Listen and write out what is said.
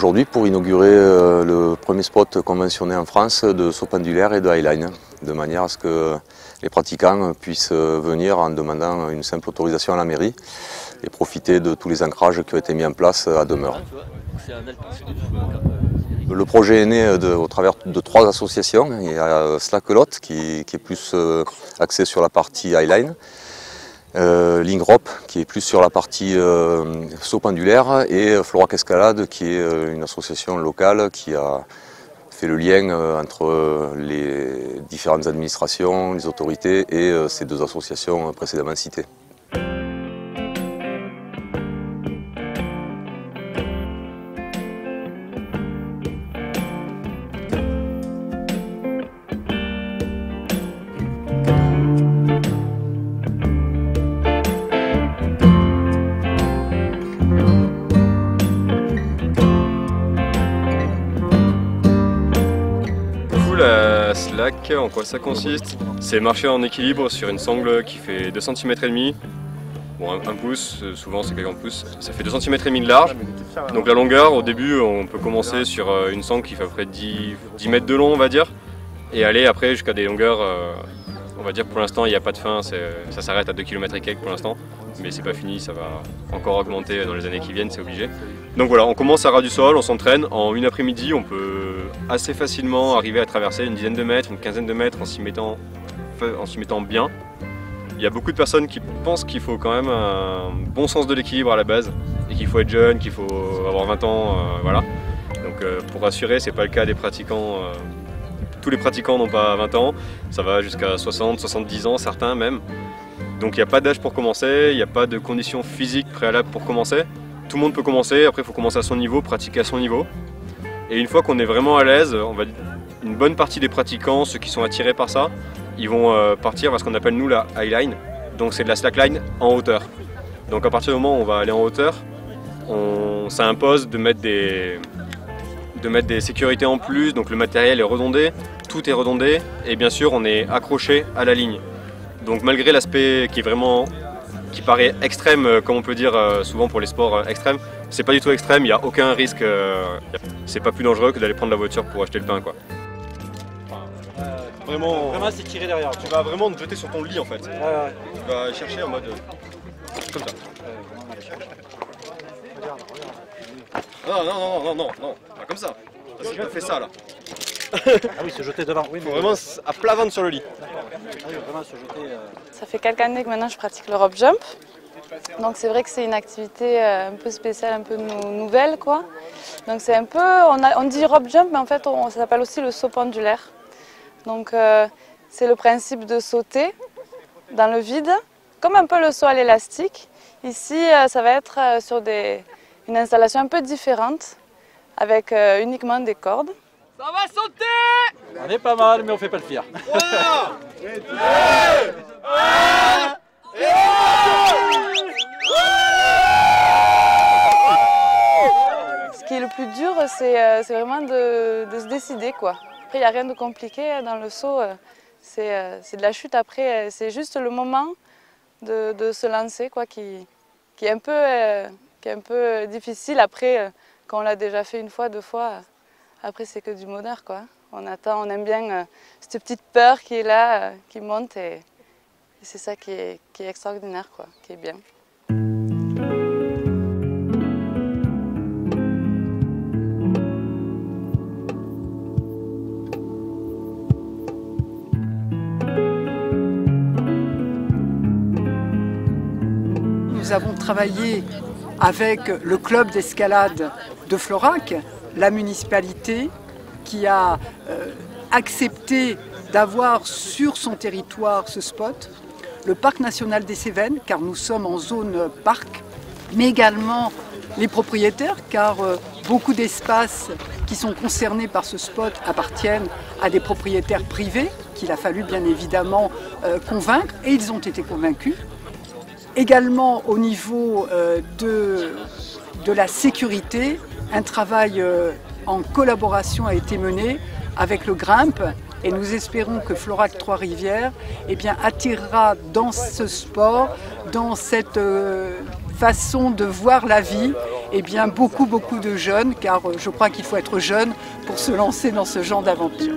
aujourd'hui pour inaugurer le premier spot conventionné en France de saut pendulaire et de highline, de manière à ce que les pratiquants puissent venir en demandant une simple autorisation à la mairie et profiter de tous les ancrages qui ont été mis en place à demeure. Le projet est né au travers de 3 associations. Il y a Slackelot qui est plus axé sur la partie highline, Lingrop qui est plus sur la partie saut pendulaire et Florac Escalade qui est une association locale qui a fait le lien entre les différentes administrations, les autorités et ces 2 associations précédemment citées. La slack, en quoi ça consiste? C'est marcher en équilibre sur une sangle qui fait 2 cm et demi. Bon, un pouce, souvent c'est 40 pouces, ça fait 2 cm et demi de large. Donc la longueur, au début, on peut commencer sur une sangle qui fait à peu près 10 mètres de long, on va dire, et aller après jusqu'à des longueurs, on va dire pour l'instant il n'y a pas de fin, ça s'arrête à 2 km et quelques pour l'instant, mais c'est pas fini, ça va encore augmenter dans les années qui viennent, c'est obligé. Donc voilà, on commence à ras du sol, on s'entraîne, en une après-midi on peut assez facilement arriver à traverser une dizaine de mètres, une quinzaine de mètres en s'y mettant bien. Il y a beaucoup de personnes qui pensent qu'il faut quand même un bon sens de l'équilibre à la base et qu'il faut être jeune, qu'il faut avoir 20 ans, voilà. Donc pour rassurer, c'est pas le cas des pratiquants. Tous les pratiquants n'ont pas 20 ans, ça va jusqu'à 60, 70 ans, certains même. Donc il n'y a pas d'âge pour commencer, il n'y a pas de conditions physiques préalables pour commencer. Tout le monde peut commencer, après il faut commencer à son niveau, pratiquer à son niveau. Et une fois qu'on est vraiment à l'aise, une bonne partie des pratiquants, ceux qui sont attirés par ça, ils vont partir vers ce qu'on appelle nous la highline. Donc c'est de la slackline en hauteur. Donc à partir du moment où on va aller en hauteur, ça impose de mettre des sécurités en plus, donc le matériel est redondé, tout est redondé et bien sûr on est accroché à la ligne. Donc malgré l'aspect qui paraît extrême, comme on peut dire souvent pour les sports extrêmes, c'est pas du tout extrême, il n'y a aucun risque, c'est pas plus dangereux que d'aller prendre la voiture pour acheter le pain, quoi. Vraiment c'est tiré derrière. Tu vas vraiment te jeter sur ton lit en fait. Ouais. Tu vas chercher en mode comme ça. Non, pas comme ça. Vas-y, fais ça là. Ah oui, se jeter devant. Oui, faut vraiment à plat ventre sur le lit. Ah oui, vraiment se jeter. Ça fait quelques années que maintenant je pratique le rope jump. Donc c'est vrai que c'est une activité un peu spéciale, un peu nouvelle, quoi. Donc c'est un peu, on dit rope jump, mais en fait ça s'appelle aussi le saut pendulaire. Donc c'est le principe de sauter dans le vide, comme un peu le saut à l'élastique. Ici, ça va être sur une installation un peu différente, avec uniquement des cordes. Ça va sauter! On est pas mal, mais on fait pas le fier. 3, 2, 1, et Ce qui est le plus dur, c'est vraiment de se décider, quoi. Après, il n'y a rien de compliqué dans le saut, c'est de la chute après, c'est juste le moment de se lancer, quoi, qui est un peu difficile après, quand on l'a déjà fait une fois, 2 fois. Après, c'est que du bonheur, quoi. On aime bien cette petite peur qui est là, qui monte, et c'est ça qui est extraordinaire, quoi, qui est bien. Nous avons travaillé avec le club d'escalade de Florac, la municipalité qui a accepté d'avoir sur son territoire ce spot, le parc national des Cévennes, car nous sommes en zone parc, mais également les propriétaires, car beaucoup d'espaces qui sont concernés par ce spot appartiennent à des propriétaires privés, qu'il a fallu bien évidemment convaincre, et ils ont été convaincus. Également au niveau de la sécurité, un travail en collaboration a été mené avec le GRIMP et nous espérons que Florac Trois-Rivières attirera dans ce sport, dans cette façon de voir la vie eh bien beaucoup de jeunes, car je crois qu'il faut être jeune pour se lancer dans ce genre d'aventure.